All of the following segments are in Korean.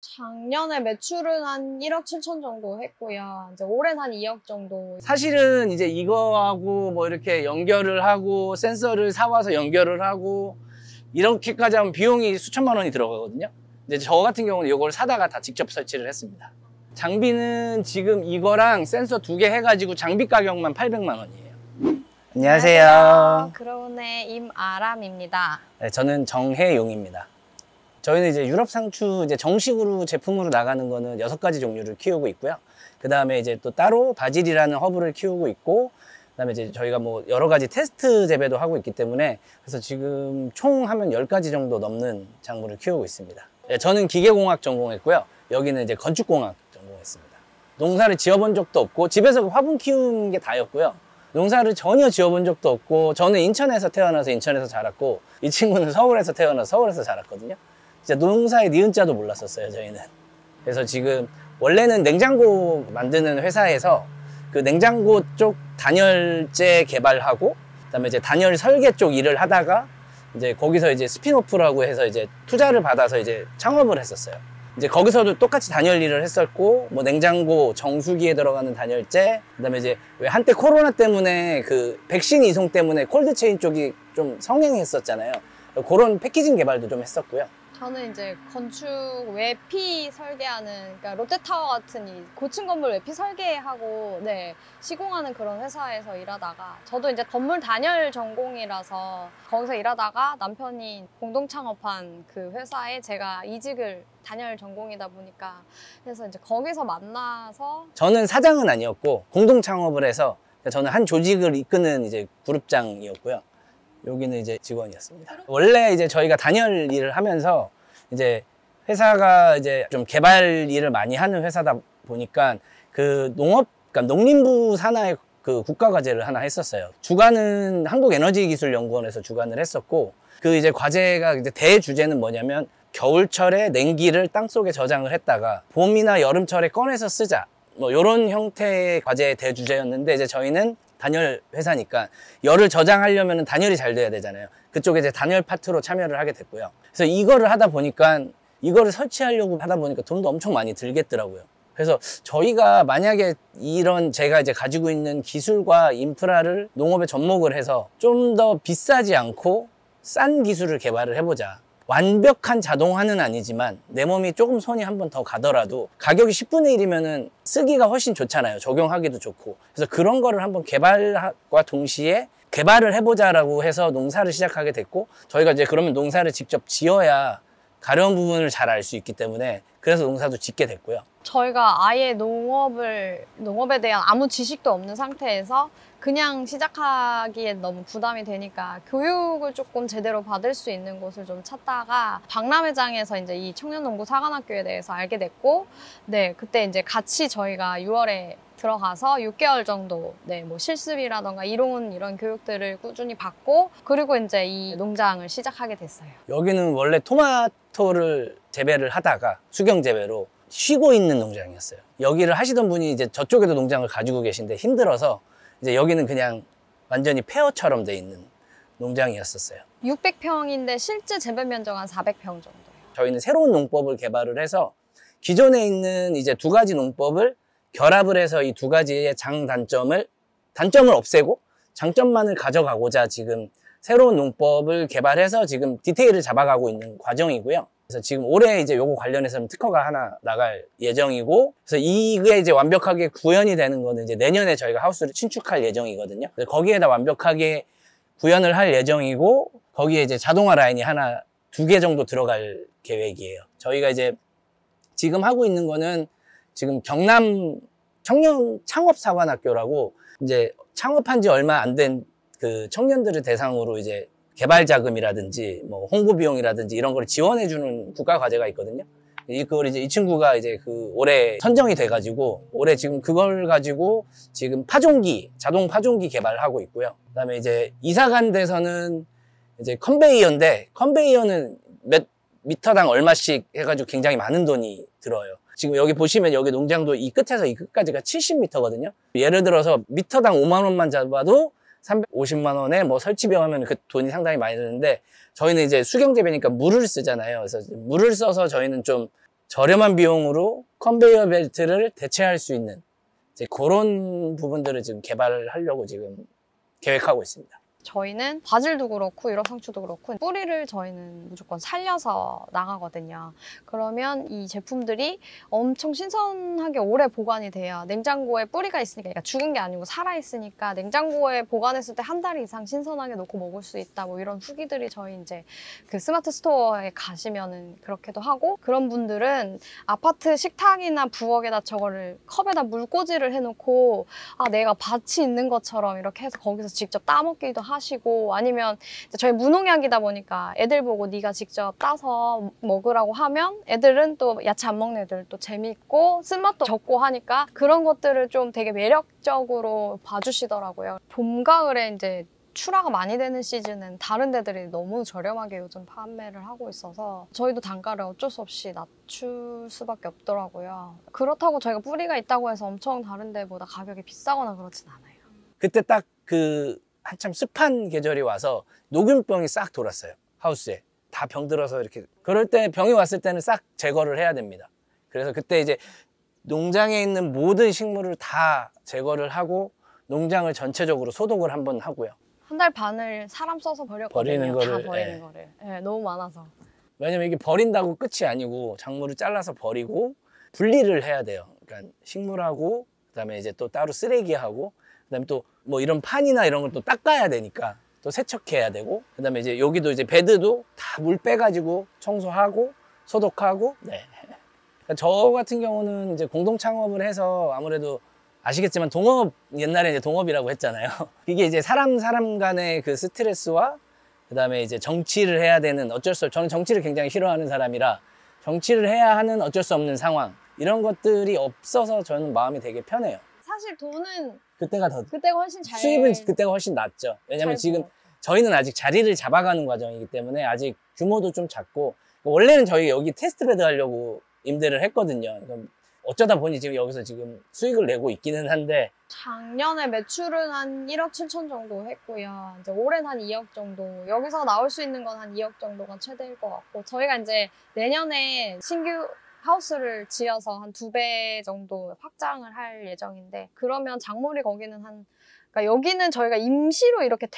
작년에 매출은 한 1억 7천 정도 했고요. 이제 올해는 한 2억 정도. 사실은 이제 이거하고 뭐 이렇게 연결을 하고 센서를 사와서 연결을 하고 이렇게까지 하면 비용이 수천만 원이 들어가거든요. 근데 저 같은 경우는 이걸 사다가 다 직접 설치를 했습니다. 장비는 지금 이거랑 센서 2개 해가지고 장비 가격만 800만 원이에요. 안녕하세요. 그로운의 임아람입니다. 네, 저는 정혜용입니다. 저희는 이제 유럽 상추 이제 정식으로 제품으로 나가는 거는 6가지 종류를 키우고 있고요. 그 다음에 이제 또 따로 바질이라는 허브를 키우고 있고, 그 다음에 이제 저희가 뭐 여러 가지 테스트 재배도 하고 있기 때문에 그래서 지금 총 하면 10가지 정도 넘는 작물을 키우고 있습니다. 네, 저는 기계공학 전공했고요. 여기는 이제 건축공학 전공했습니다. 농사를 지어본 적도 없고 집에서 화분 키우는 게 다였고요. 농사를 전혀 지어본 적도 없고, 저는 인천에서 태어나서 인천에서 자랐고, 이 친구는 서울에서 태어나서 서울에서 자랐거든요. 진짜 농사의 니은자도 몰랐었어요, 저희는. 그래서 지금 원래는 냉장고 만드는 회사에서 그 냉장고 쪽 단열재 개발하고, 그다음에 이제 단열 설계 쪽 일을 하다가 이제 거기서 이제 스핀오프라고 해서 이제 투자를 받아서 이제 창업을 했었어요. 이제 거기서도 똑같이 단열 일을 했었고, 뭐 냉장고, 정수기에 들어가는 단열재, 그다음에 이제 왜 한때 코로나 때문에 그 백신 이송 때문에 콜드체인 쪽이 좀 성행했었잖아요. 그런 패키징 개발도 좀 했었고요. 저는 이제 건축 외피 설계하는, 그러니까 롯데타워 같은 이 고층 건물 외피 설계하고 시공하는 그런 회사에서 일하다가, 저도 이제 건물 단열 전공이라서 거기서 일하다가 남편이 공동 창업한 그 회사에 제가 이직을, 단열 전공이다 보니까 그래서 이제 거기서 만나서. 저는 사장은 아니었고 공동 창업을 해서 저는 한 조직을 이끄는 이제 그룹장이었고요. 여기는 이제 직원이었습니다. 원래 이제 저희가 단열 일을 하면서 이제 회사가 이제 좀 개발 일을 많이 하는 회사다 보니까 그 그러니까 농림부 산하의 그 국가과제를 하나 했었어요. 주관은 한국에너지기술연구원에서 주관을 했었고, 그 이제 과제가 이제 대주제는 뭐냐면 겨울철에 냉기를 땅속에 저장을 했다가 봄이나 여름철에 꺼내서 쓰자, 뭐 이런 형태의 과제의 대주제였는데, 이제 저희는 단열 회사니까 열을 저장하려면 단열이 잘 돼야 되잖아요. 그쪽에 이제 단열 파트로 참여를 하게 됐고요. 그래서 이거를 하다 보니까, 이거를 설치하려고 하다 보니까 돈도 엄청 많이 들겠더라고요. 그래서 저희가 만약에 이런 제가 이제 가지고 있는 기술과 인프라를 농업에 접목을 해서 좀 더 비싸지 않고 싼 기술을 개발을 해보자. 완벽한 자동화는 아니지만 내 몸이 조금 손이 한 번 더 가더라도 가격이 10분의 1이면은 쓰기가 훨씬 좋잖아요. 적용하기도 좋고. 그래서 그런 거를 한번 개발과 동시에 개발을 해보자라고 해서 농사를 시작하게 됐고, 저희가 이제 그러면 농사를 직접 지어야 가려운 부분을 잘 알 수 있기 때문에 그래서 농사도 짓게 됐고요. 저희가 아예 농업에 대한 아무 지식도 없는 상태에서 그냥 시작하기엔 너무 부담이 되니까 교육을 조금 제대로 받을 수 있는 곳을 좀 찾다가 박람회장에서 이제 이 청년농부 사관학교에 대해서 알게 됐고, 그때 이제 같이 저희가 6월에 들어가서 6개월 정도 뭐 실습이라던가 이론 이런 교육들을 꾸준히 받고, 그리고 이제 이 농장을 시작하게 됐어요. 여기는 원래 토마토를 재배를 하다가 수경 재배로 쉬고 있는 농장이었어요. 여기를 하시던 분이 이제 저쪽에도 농장을 가지고 계신데 힘들어서 이제 여기는 그냥 완전히 폐허처럼 돼 있는 농장이었었어요. 600평인데 실제 재배 면적은 한 400평 정도예요. 저희는 새로운 농법을 개발을 해서 기존에 있는 이제 2가지 농법을 결합을 해서 이 2가지의 단점을 없애고 장점만을 가져가고자 지금 새로운 농법을 개발해서 지금 디테일을 잡아가고 있는 과정이고요. 그래서 지금 올해 이제 요거 관련해서는 특허가 하나 나갈 예정이고, 그래서 이게 이제 완벽하게 구현이 되는 거는 이제 내년에 저희가 하우스를 신축할 예정이거든요. 거기에다 완벽하게 구현을 할 예정이고, 거기에 이제 자동화 라인이 하나 2개 정도 들어갈 계획이에요. 저희가 이제 지금 하고 있는 거는 지금 경남 청년 창업사관학교라고 이제 창업한 지 얼마 안 된 그 청년들을 대상으로 이제 개발 자금이라든지 뭐 홍보 비용이라든지 이런 걸 지원해주는 국가 과제가 있거든요. 그걸 이제 이 친구가 이제 그 올해 선정이 돼가지고 올해 지금 그걸 가지고 지금 자동 파종기 개발을 하고 있고요. 그다음에 이제 이사 간 데서는 이제 컨베이어인데, 컨베이어는 몇 미터당 얼마씩 해가지고 굉장히 많은 돈이 들어요. 지금 여기 보시면 여기 농장도 이 끝에서 이 끝까지가 70m거든요. 예를 들어서 미터당 5만 원만 잡아도 350만 원에 뭐 설치비용 하면 그 돈이 상당히 많이 드는데, 저희는 이제 수경재배니까 물을 쓰잖아요. 그래서 물을 써서 저희는 좀 저렴한 비용으로 컨베이어 벨트를 대체할 수 있는 이제 그런 부분들을 지금 개발을 하려고 지금 계획하고 있습니다. 저희는 바질도 그렇고 유럽 상추도 그렇고 뿌리를 저희는 무조건 살려서 나가거든요. 그러면 이 제품들이 엄청 신선하게 오래 보관이 돼요. 냉장고에 뿌리가 있으니까, 그러니까 죽은 게 아니고 살아있으니까 냉장고에 보관했을 때 한 달 이상 신선하게 놓고 먹을 수 있다, 뭐 이런 후기들이 저희 이제 그 스마트 스토어에 가시면은 그렇게도 하고, 그런 분들은 아파트 식탁이나 부엌에다 저거를 컵에다 물꽂이를 해놓고 내가 밭이 있는 것처럼 이렇게 해서 거기서 직접 따먹기도 하시고, 아니면 저희 무농약이다 보니까 애들 보고 네가 직접 따서 먹으라고 하면 애들은 또 야채 안 먹는 애들 또 재밌고 쓴맛도 적고 하니까 그런 것들을 좀 되게 매력적으로 봐주시더라고요. 봄, 가을에 이제 출하가 많이 되는 시즌은 다른 데들이 너무 저렴하게 요즘 판매를 하고 있어서 저희도 단가를 어쩔 수 없이 낮출 수밖에 없더라고요. 그렇다고 저희가 뿌리가 있다고 해서 엄청 다른 데보다 가격이 비싸거나 그렇진 않아요. 그때 딱 그 한참 습한 계절이 와서 녹균병이 싹 돌았어요. 하우스에. 다 병들어서 이렇게. 그럴 때 병이 왔을 때는 싹 제거를 해야 됩니다. 그래서 그때 이제 농장에 있는 모든 식물을 다 제거를 하고 농장을 전체적으로 소독을 한번 하고요. 한 달 반을 사람 써서 버렸거든요. 버리는 다 버리는 거를. 네, 너무 많아서. 왜냐면 이게 버린다고 끝이 아니고 작물을 잘라서 버리고 분리를 해야 돼요. 그러니까 식물하고 그다음에 이제 또 따로 쓰레기하고 그다음에 또 뭐 이런 판이나 이런 걸 또 닦아야 되니까 또 세척해야 되고 그다음에 이제 여기도 이제 베드도 다 물 빼가지고 청소하고 소독하고. 네. 그러니까 저 같은 경우는 이제 공동 창업을 해서 아무래도 아시겠지만 동업, 옛날에 이제 동업이라고 했잖아요. 이게 이제 사람 간의 그 스트레스와 그다음에 이제 정치를 해야 되는 저는 정치를 굉장히 싫어하는 사람이라 정치를 해야 하는 어쩔 수 없는 상황, 이런 것들이 없어서 저는 마음이 되게 편해요. 사실 돈은 그때가 훨씬 잘 수입은 그때가 훨씬 낫죠. 왜냐면 지금 저희는 아직 자리를 잡아가는 과정이기 때문에 아직 규모도 좀 작고, 원래는 저희 여기 테스트 베드 하려고 임대를 했거든요. 어쩌다 보니 지금 여기서 지금 수익을 내고 있기는 한데, 작년에 매출은 한 1억 7천 정도 했고요. 이제 올해는 한 2억 정도. 여기서 나올 수 있는 건 한 2억 정도가 최대일 것 같고, 저희가 이제 내년에 신규 하우스를 지어서 한 2배 정도 확장을 할 예정인데, 그러면 작물이 거기는 그러니까 여기는 저희가 임시로 이렇게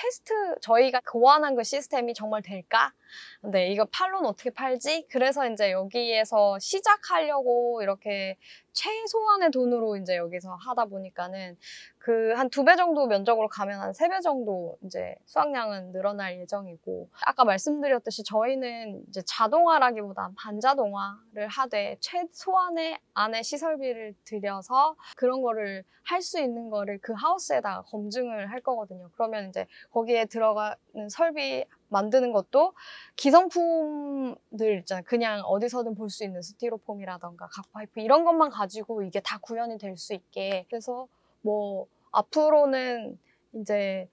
저희가 고안한 그 시스템이 정말 될까? 근데 이거 팔로는 어떻게 팔지? 그래서 이제 여기에서 시작하려고 이렇게 최소한의 돈으로 이제 여기서 하다 보니까는 그 한 2배 정도 면적으로 가면 한 3배 정도 이제 수확량은 늘어날 예정이고, 아까 말씀드렸듯이 저희는 이제 자동화라기보단 반자동화를 하되 최소한의 안에 시설비를 들여서 그런 거를 할 수 있는 거를 그 하우스에다가 검증을 할 거거든요. 그러면 이제 거기에 들어가는 설비 만드는 것도 기성품들 있잖아요. 그냥 어디서든 볼 수 있는 스티로폼이라던가 각파이프 이런 것만 가지고 이게 다 구현이 될 수 있게. 그래서 뭐 앞으로는 이제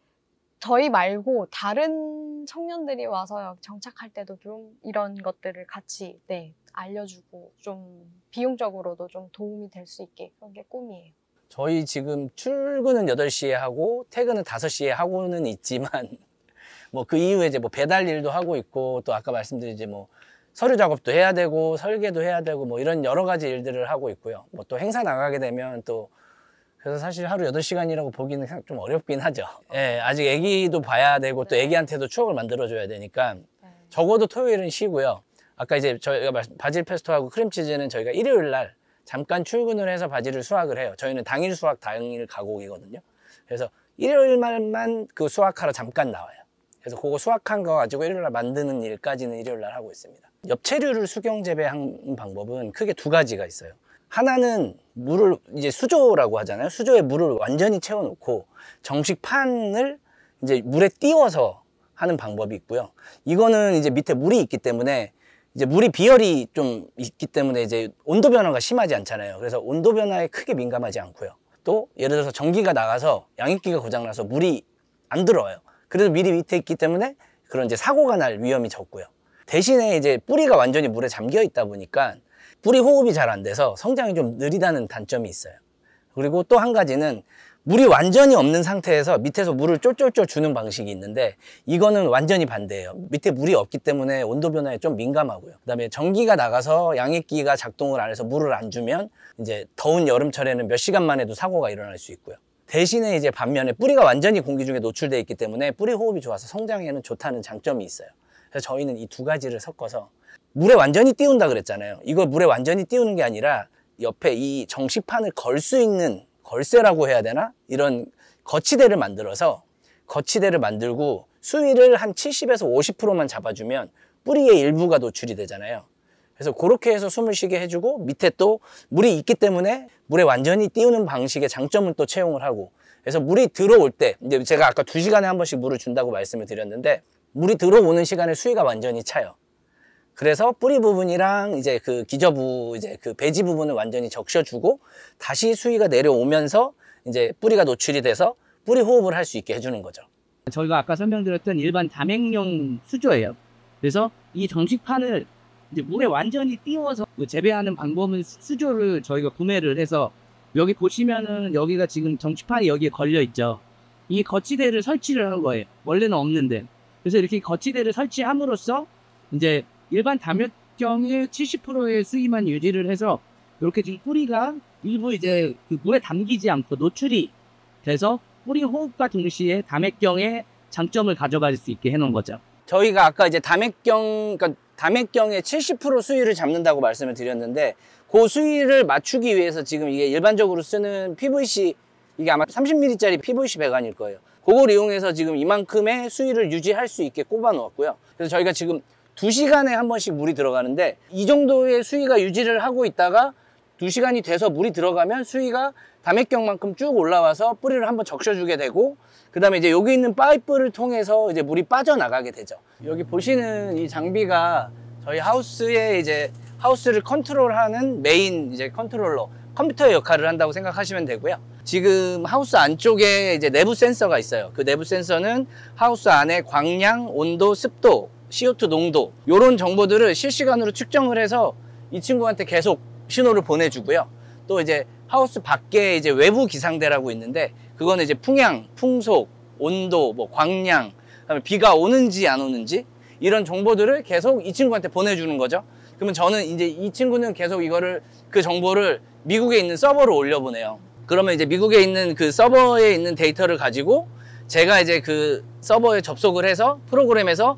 저희 말고 다른 청년들이 와서 정착할 때도 좀 이런 것들을 같이 알려주고 좀 비용적으로도 좀 도움이 될 수 있게, 그런 게 꿈이에요. 저희 지금 출근은 8시에 하고 퇴근은 5시에 하고는 있지만 뭐 그 이후에 이제 뭐 배달 일도 하고 있고, 또 아까 말씀드린 이제 뭐 서류 작업도 해야 되고 설계도 해야 되고 뭐 이런 여러 가지 일들을 하고 있고요. 뭐 또 행사 나가게 되면 또, 그래서 사실 하루 8시간이라고 보기는 좀 어렵긴 하죠. 예, 아직 애기도 봐야 되고 또 애기한테도 추억을 만들어줘야 되니까 적어도 토요일은 쉬고요. 아까 이제 저희가 바질 페스토하고 크림치즈는 저희가 일요일 날 잠깐 출근을 해서 바질을 수확을 해요. 저희는 당일 수확 당일 가공이거든요. 그래서 일요일 말만 그 수확하러 잠깐 나와요. 그래서 그거 수확한 거 가지고 일요일 날 만드는 일까지는 일요일 날 하고 있습니다. 엽채류를 수경 재배하는 방법은 크게 2가지가 있어요. 하나는 물을 이제 수조라고 하잖아요. 수조에 물을 완전히 채워놓고 정식 판을 이제 물에 띄워서 하는 방법이 있고요. 이거는 이제 밑에 물이 있기 때문에 이제 물이 비열이 좀 있기 때문에 이제 온도 변화가 심하지 않잖아요. 그래서 온도 변화에 크게 민감하지 않고요. 또 예를 들어서 전기가 나가서 양입기가 고장나서 물이 안 들어와요. 그래도 미리 밑에 있기 때문에 그런 이제 사고가 날 위험이 적고요. 대신에 이제 뿌리가 완전히 물에 잠겨 있다 보니까 뿌리 호흡이 잘 안 돼서 성장이 좀 느리다는 단점이 있어요. 그리고 또 한 가지는 물이 완전히 없는 상태에서 밑에서 물을 쫄쫄쫄 주는 방식이 있는데 이거는 완전히 반대예요. 밑에 물이 없기 때문에 온도 변화에 좀 민감하고요. 그다음에 전기가 나가서 양액기가 작동을 안 해서 물을 안 주면 이제 더운 여름철에는 몇 시간만 해도 사고가 일어날 수 있고요. 대신에 이제 반면에 뿌리가 완전히 공기 중에 노출되어 있기 때문에 뿌리 호흡이 좋아서 성장에는 좋다는 장점이 있어요. 그래서 저희는 이 두 가지를 섞어서 물에 완전히 띄운다 그랬잖아요. 이거 물에 완전히 띄우는 게 아니라 옆에 이 정식판을 걸 수 있는 걸쇠라고 해야 되나? 이런 거치대를 만들어서 거치대를 만들고 수위를 한 70에서 50%만 잡아주면 뿌리의 일부가 노출이 되잖아요. 그래서 그렇게 해서 숨을 쉬게 해주고 밑에 또 물이 있기 때문에 물에 완전히 띄우는 방식의 장점은 또 채용을 하고 그래서 물이 들어올 때 이제 제가 아까 2시간에 한 번씩 물을 준다고 말씀을 드렸는데 물이 들어오는 시간에 수위가 완전히 차요. 그래서 뿌리 부분이랑 이제 그 기저부 이제 그 배지 부분을 완전히 적셔주고 다시 수위가 내려오면서 이제 뿌리가 노출이 돼서 뿌리 호흡을 할 수 있게 해주는 거죠. 저희가 아까 설명드렸던 일반 다맥용 수조예요. 그래서 이 정식판을 이제 물에 완전히 띄워서 재배하는 방법은 수조를 저희가 구매를 해서 여기 보시면은 여기가 지금 정식판이 여기에 걸려 있죠. 이 거치대를 설치를 한 거예요. 원래는 없는데. 그래서 이렇게 거치대를 설치함으로써 이제 일반 다육경의 70%의 수위만 유지를 해서 이렇게 지금 뿌리가 일부 이제 그 물에 담기지 않고 노출이 돼서 뿌리 호흡과 동시에 다맥경의 장점을 가져갈 수 있게 해놓은 거죠. 저희가 아까 이제 그러니까 다맥경의 70% 수위를 잡는다고 말씀을 드렸는데 그 수위를 맞추기 위해서 지금 이게 일반적으로 쓰는 PVC 이게 아마 30mm짜리 PVC 배관일 거예요. 그걸 이용해서 지금 이만큼의 수위를 유지할 수 있게 꼽아 놓았고요. 그래서 저희가 지금 2시간에 한 번씩 물이 들어가는데 이 정도의 수위가 유지를 하고 있다가 2시간이 돼서 물이 들어가면 수위가 다맥경만큼 쭉 올라와서 뿌리를 한번 적셔주게 되고 그 다음에 이제 여기 있는 파이프를 통해서 이제 물이 빠져나가게 되죠. 여기 보시는 이 장비가 저희 하우스에 이제 하우스를 컨트롤하는 메인 이제 컨트롤러 컴퓨터의 역할을 한다고 생각하시면 되고요. 지금 하우스 안쪽에 이제 내부 센서가 있어요. 그 내부 센서는 하우스 안에 광량, 온도, 습도, CO2 농도 이런 정보들을 실시간으로 측정을 해서 이 친구한테 계속 신호를 보내주고요. 또 이제 하우스 밖에 이제 외부 기상대라고 있는데 그거는 이제 풍향, 풍속, 온도, 뭐 광량, 그다음에 비가 오는지 안 오는지 이런 정보들을 계속 이 친구한테 보내주는 거죠. 그러면 저는 이제 이 친구는 계속 이거를 그 정보를 미국에 있는 서버로 올려보내요. 그러면 이제 미국에 있는 그 서버에 있는 데이터를 가지고 제가 이제 그 서버에 접속을 해서 프로그램에서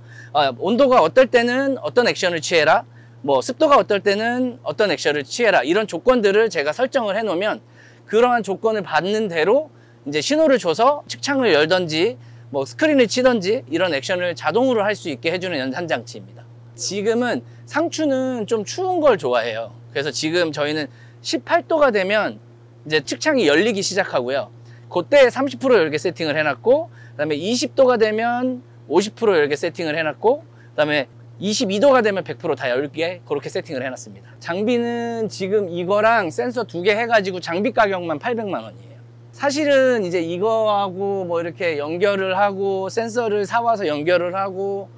온도가 어떨 때는 어떤 액션을 취해라, 뭐 습도가 어떨 때는 어떤 액션을 취해라 이런 조건들을 제가 설정을 해 놓으면 그러한 조건을 받는 대로 이제 신호를 줘서 측창을 열든지 뭐 스크린을 치든지 이런 액션을 자동으로 할 수 있게 해주는 연산 장치입니다. 지금은 상추는 좀 추운 걸 좋아해요. 그래서 지금 저희는 18도가 되면 이제 측창이 열리기 시작하고요. 그때 30% 열게 세팅을 해놨고 그 다음에 20도가 되면 50% 열게 세팅을 해놨고 그 다음에 22도가 되면 100% 다 열게 그렇게 세팅을 해놨습니다. 장비는 지금 이거랑 센서 2개 해가지고 장비 가격만 800만 원이에요. 사실은 이제 이거하고 뭐 이렇게 연결을 하고 센서를 사와서 연결을 하고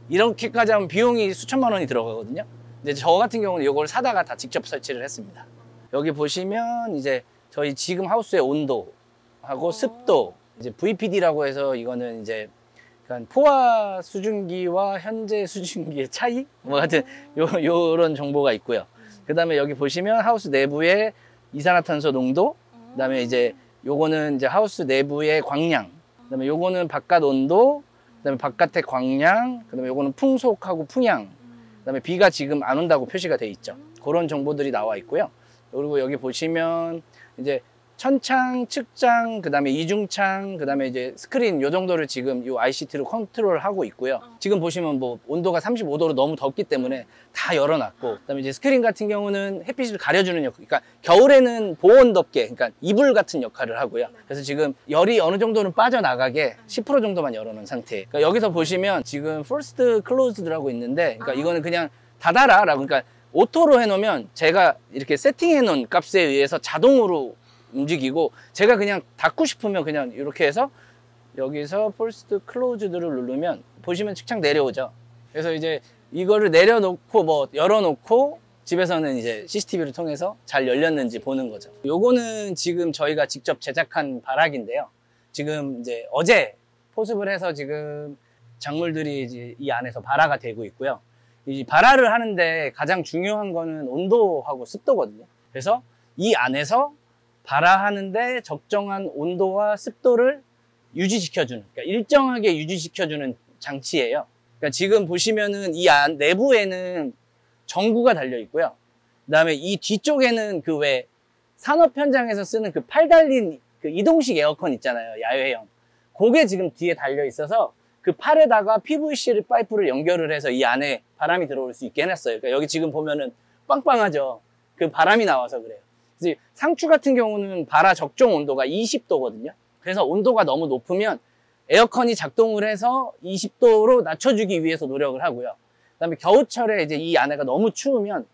이렇게까지 하면 비용이 수천만 원이 들어가거든요. 근데 저 같은 경우는 이걸 사다가 다 직접 설치를 했습니다. 여기 보시면 이제 저희 지금 하우스의 온도하고 습도, 이제 VPD라고 해서 이거는 이제 포화 수증기와 현재 수증기의 차이? 뭐 같은 요런 정보가 있고요. 그 다음에 여기 보시면 하우스 내부의 이산화탄소 농도, 그 다음에 이제 요거는 이제 하우스 내부의 광량, 그 다음에 요거는 바깥 온도, 그 다음에 바깥의 광량, 그 다음에 요거는 풍속하고 풍향, 그 다음에 비가 지금 안 온다고 표시가 돼 있죠. 그런 정보들이 나와 있고요. 그리고 여기 보시면 이제 천창, 측장, 그 다음에 이중창, 그 다음에 이제 스크린 요 정도를 지금 요 ICT로 컨트롤하고 있고요. 지금 보시면 뭐 온도가 35도로 너무 덥기 때문에 다 열어놨고, 그 다음에 이제 스크린 같은 경우는 햇빛을 가려주는 역할, 그러니까 겨울에는 보온 덮개, 그러니까 이불 같은 역할을 하고요. 그래서 지금 열이 어느 정도는 빠져나가게 10% 정도만 열어놓은 상태예요. 그러니까 여기서 보시면 지금 First Closed라고 있는데, 그러니까 이거는 그냥 닫아라라고, 그러니까 오토로 해놓으면 제가 이렇게 세팅해놓은 값에 의해서 자동으로 움직이고 제가 그냥 닫고 싶으면 그냥 이렇게 해서 여기서 First Closed를 누르면 보시면 측창 내려오죠. 그래서 이제 이거를 내려놓고 뭐 열어놓고 집에서는 이제 CCTV를 통해서 잘 열렸는지 보는 거죠. 요거는 지금 저희가 직접 제작한 발악인데요. 지금 이제 어제 포습을 해서 지금 작물들이 이제 이 안에서 발화가 되고 있고요. 이 발화를 하는데 가장 중요한 거는 온도하고 습도거든요. 그래서 이 안에서 발화하는데 적정한 온도와 습도를 유지시켜주는, 그러니까 일정하게 유지시켜주는 장치예요. 그러니까 지금 보시면은 이 안 내부에는 전구가 달려 있고요. 그다음에 이 뒤쪽에는 그 왜 산업 현장에서 쓰는 그 팔 달린 그 이동식 에어컨 있잖아요. 야외형. 그게 지금 뒤에 달려 있어서 그 팔에다가 PVC 파이프를 연결을 해서 이 안에 바람이 들어올 수 있게 해놨어요. 그러니까 여기 지금 보면은 빵빵하죠. 그 바람이 나와서 그래요. 그래서 상추 같은 경우는 발화 적정 온도가 20도거든요. 그래서 온도가 너무 높으면 에어컨이 작동을 해서 20도로 낮춰주기 위해서 노력을 하고요. 그다음에 겨우철에 이제 이 안에가 너무 추우면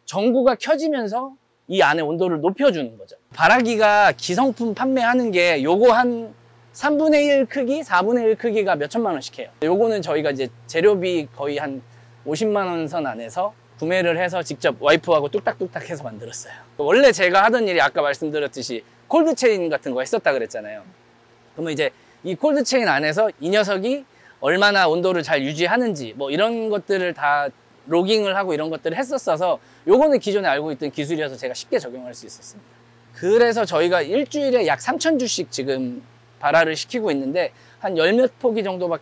전구가 켜지면서 이 안에 온도를 높여주는 거죠. 발화기가 기성품 판매하는 게 요거 한 3분의 1 크기, 4분의 1 크기가 몇 천만 원씩 해요. 요거는 저희가 이제 재료비 거의 한 50만 원 선 안에서 구매를 해서 직접 와이프하고 뚝딱뚝딱 해서 만들었어요. 원래 제가 하던 일이 아까 말씀드렸듯이 콜드체인 같은 거 했었다 그랬잖아요. 그러면 이제 이 콜드체인 안에서 이 녀석이 얼마나 온도를 잘 유지하는지 뭐 이런 것들을 다 로깅을 하고 이런 것들을 했었어서 요거는 기존에 알고 있던 기술이어서 제가 쉽게 적용할 수 있었습니다. 그래서 저희가 일주일에 약 3,000주씩 지금 발화를 시키고 있는데 한 열 몇 포기 정도만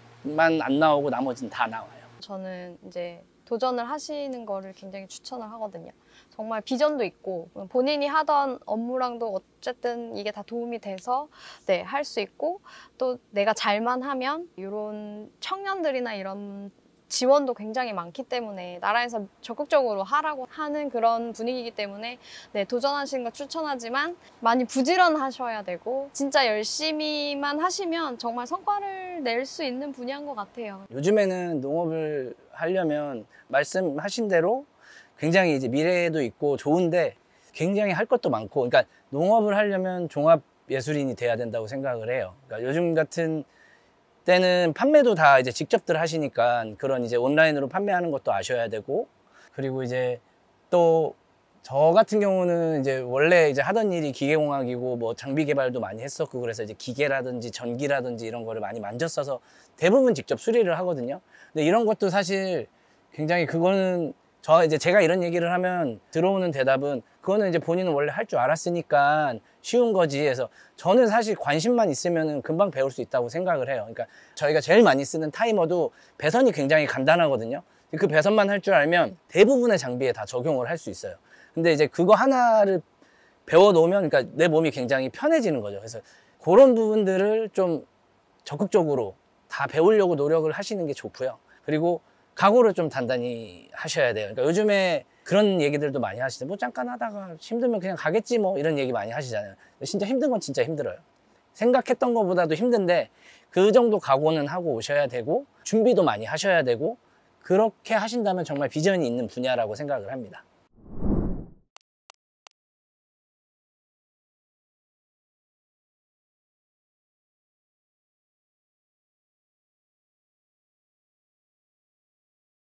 안 나오고 나머지는 다 나와요. 저는 이제 도전을 하시는 거를 굉장히 추천을 하거든요. 정말 비전도 있고 본인이 하던 업무랑도 어쨌든 이게 다 도움이 돼서 네, 할 수 있고 또 내가 잘만 하면 이런 청년들이나 이런 지원도 굉장히 많기 때문에 나라에서 적극적으로 하라고 하는 그런 분위기이기 때문에 네, 도전하시는 거 추천하지만 많이 부지런하셔야 되고 진짜 열심히만 하시면 정말 성과를 낼 수 있는 분야인 것 같아요. 요즘에는 농업을 하려면 말씀하신 대로 굉장히 이제 미래도 있고 좋은데 굉장히 할 것도 많고, 그러니까 농업을 하려면 종합 예술인이 돼야 된다고 생각을 해요. 그러니까 요즘 같은 때는 판매도 다 이제 직접들 하시니까 그런 이제 온라인으로 판매하는 것도 아셔야 되고, 그리고 이제 또 저 같은 경우는 이제 원래 이제 하던 일이 기계공학이고 뭐 장비 개발도 많이 했었고 그래서 이제 기계라든지 전기라든지 이런 거를 많이 만졌어서 대부분 직접 수리를 하거든요. 근데 이런 것도 사실 굉장히 그거는 제가 이런 얘기를 하면 들어오는 대답은 그거는 이제 본인은 원래 할 줄 알았으니까 쉬운 거지 해서 저는 사실 관심만 있으면은 금방 배울 수 있다고 생각을 해요. 그러니까 저희가 제일 많이 쓰는 타이머도 배선이 굉장히 간단하거든요. 그 배선만 할 줄 알면 대부분의 장비에 다 적용을 할 수 있어요. 근데 이제 그거 하나를 배워 놓으면 그러니까 내 몸이 굉장히 편해지는 거죠. 그래서 그런 부분들을 좀 적극적으로 다 배우려고 노력을 하시는 게 좋고요. 그리고 각오를 좀 단단히 하셔야 돼요. 그러니까 요즘에 그런 얘기들도 많이 하시죠. 뭐 잠깐 하다가 힘들면 그냥 가겠지 뭐 이런 얘기 많이 하시잖아요. 진짜 힘든 건 진짜 힘들어요. 생각했던 것보다도 힘든데 그 정도 각오는 하고 오셔야 되고 준비도 많이 하셔야 되고 그렇게 하신다면 정말 비전이 있는 분야라고 생각을 합니다.